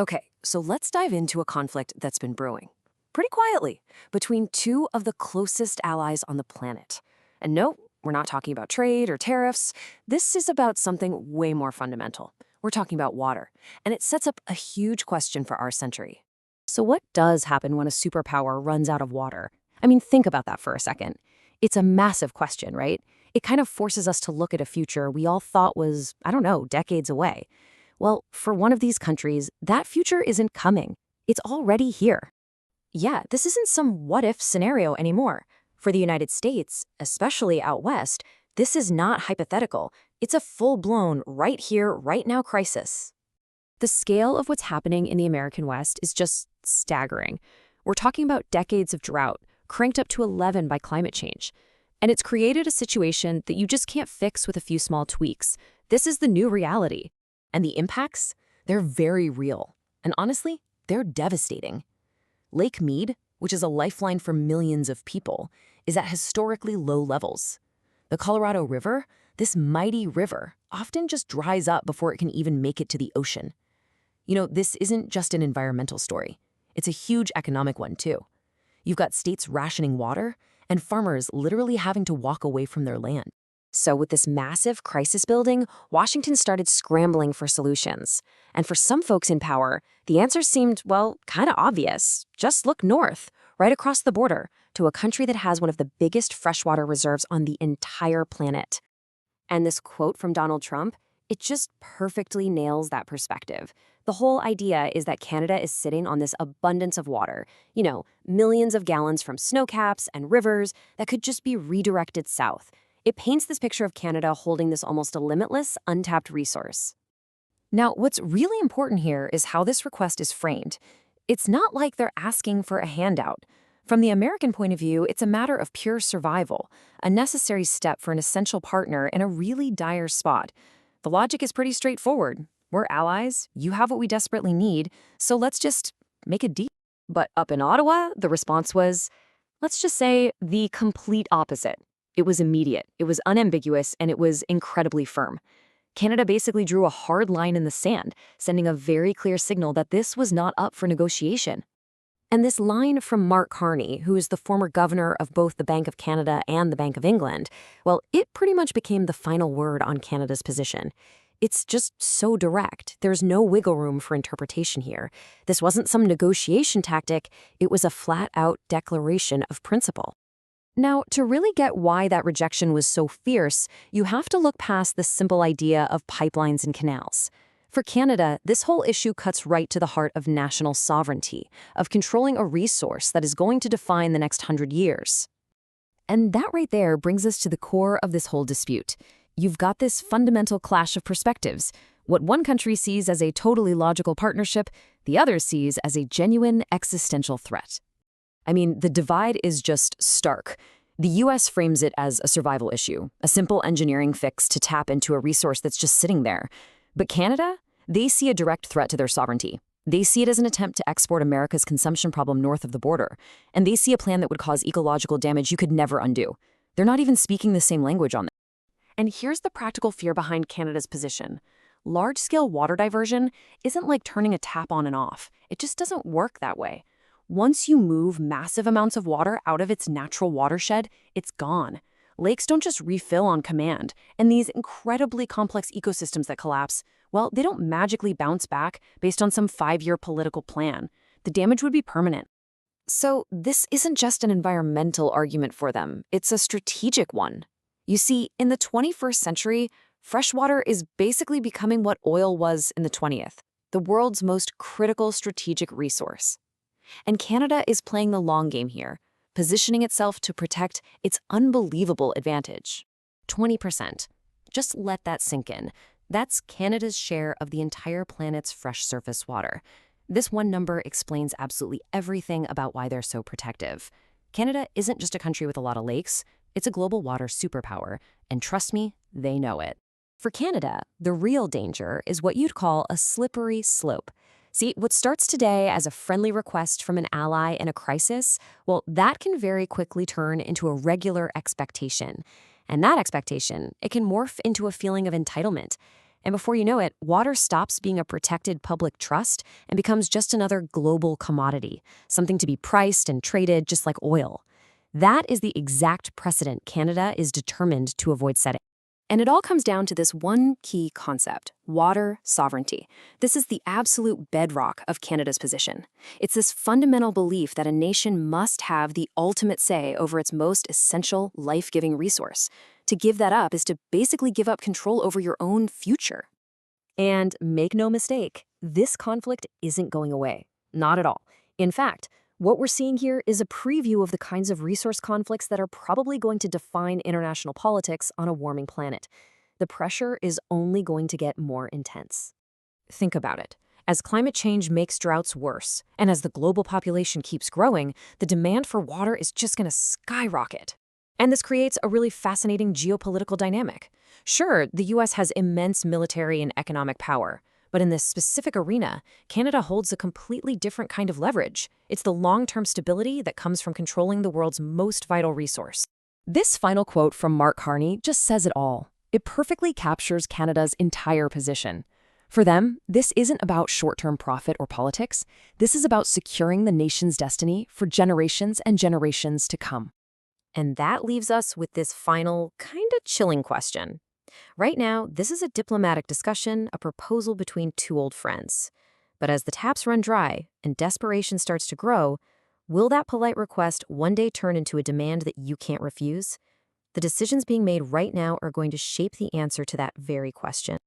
Okay, so let's dive into a conflict that's been brewing pretty quietly between two of the closest allies on the planet. And no, we're not talking about trade or tariffs. This is about something way more fundamental. We're talking about water, and it sets up a huge question for our century. So, what does happen when a superpower runs out of water? I mean, think about that for a second. It's a massive question, right? It kind of forces us to look at a future we all thought was, I don't know, decades away. Well, for one of these countries, that future isn't coming. It's already here. Yeah, this isn't some what-if scenario anymore. For the United States, especially out west, this is not hypothetical. It's a full-blown, right here, right now crisis. The scale of what's happening in the American West is just staggering. We're talking about decades of drought, cranked up to 11 by climate change. And it's created a situation that you just can't fix with a few small tweaks. This is the new reality. And the impacts? They're very real. And honestly, they're devastating. Lake Mead, which is a lifeline for millions of people, is at historically low levels. The Colorado River, this mighty river, often just dries up before it can even make it to the ocean. You know, this isn't just an environmental story. It's a huge economic one, too. You've got states rationing water and farmers literally having to walk away from their land. So with this massive crisis building, Washington started scrambling for solutions. And for some folks in power, the answer seemed, well, kind of obvious. Just look north, right across the border, to a country that has one of the biggest freshwater reserves on the entire planet. And this quote from Donald Trump, it just perfectly nails that perspective. The whole idea is that Canada is sitting on this abundance of water, millions of gallons from snowcaps and rivers that could just be redirected south. It paints this picture of Canada holding this almost a limitless, untapped resource. Now, what's really important here is how this request is framed. It's not like they're asking for a handout. From the American point of view, it's a matter of pure survival, a necessary step for an essential partner in a really dire spot. The logic is pretty straightforward. We're allies, you have what we desperately need, so let's just make a deal. But up in Ottawa, the response was, let's just say, the complete opposite. It was immediate, it was unambiguous, and it was incredibly firm. Canada basically drew a hard line in the sand, sending a very clear signal that this was not up for negotiation. And this line from Mark Carney, who is the former governor of both the Bank of Canada and the Bank of England, well, it pretty much became the final word on Canada's position. It's just so direct. There's no wiggle room for interpretation here. This wasn't some negotiation tactic, it was a flat-out declaration of principle. Now, to really get why that rejection was so fierce, you have to look past the simple idea of pipelines and canals. For Canada, this whole issue cuts right to the heart of national sovereignty, of controlling a resource that is going to define the next 100 years. And that right there brings us to the core of this whole dispute. You've got this fundamental clash of perspectives. What one country sees as a totally logical partnership, the other sees as a genuine existential threat. I mean, the divide is just stark. The U.S. frames it as a survival issue, a simple engineering fix to tap into a resource that's just sitting there. But Canada, they see a direct threat to their sovereignty. They see it as an attempt to export America's consumption problem north of the border. And they see a plan that would cause ecological damage you could never undo. They're not even speaking the same language on this. And here's the practical fear behind Canada's position. Large-scale water diversion isn't like turning a tap on and off. It just doesn't work that way. Once you move massive amounts of water out of its natural watershed, it's gone. Lakes don't just refill on command, and these incredibly complex ecosystems that collapse, well, they don't magically bounce back based on some 5-year political plan. The damage would be permanent. So this isn't just an environmental argument for them, it's a strategic one. You see, in the 21st century, freshwater is basically becoming what oil was in the 20th, the world's most critical strategic resource. And Canada is playing the long game here, positioning itself to protect its unbelievable advantage. 20%. Just let that sink in. That's Canada's share of the entire planet's fresh surface water. This one number explains absolutely everything about why they're so protective. Canada isn't just a country with a lot of lakes, it's a global water superpower, and trust me, they know it. For Canada, the real danger is what you'd call a slippery slope. See, what starts today as a friendly request from an ally in a crisis, well, that can very quickly turn into a regular expectation. And that expectation, it can morph into a feeling of entitlement. And before you know it, water stops being a protected public trust and becomes just another global commodity, something to be priced and traded just like oil. That is the exact precedent Canada is determined to avoid setting. And it all comes down to this one key concept: water sovereignty. This is the absolute bedrock of Canada's position. It's this fundamental belief that a nation must have the ultimate say over its most essential, life-giving resource. To give that up is to basically give up control over your own future. And make no mistake, this conflict isn't going away. Not at all. In fact, what we're seeing here is a preview of the kinds of resource conflicts that are probably going to define international politics on a warming planet. The pressure is only going to get more intense. Think about it. As climate change makes droughts worse, and as the global population keeps growing, the demand for water is just going to skyrocket. And this creates a really fascinating geopolitical dynamic. Sure, the US has immense military and economic power, but in this specific arena, Canada holds a completely different kind of leverage. It's the long-term stability that comes from controlling the world's most vital resource. This final quote from Mark Carney just says it all. It perfectly captures Canada's entire position. For them, this isn't about short-term profit or politics. This is about securing the nation's destiny for generations and generations to come. And that leaves us with this final, kind of chilling question. Right now, this is a diplomatic discussion, a proposal between two old friends. But as the taps run dry and desperation starts to grow, will that polite request one day turn into a demand that you can't refuse? The decisions being made right now are going to shape the answer to that very question.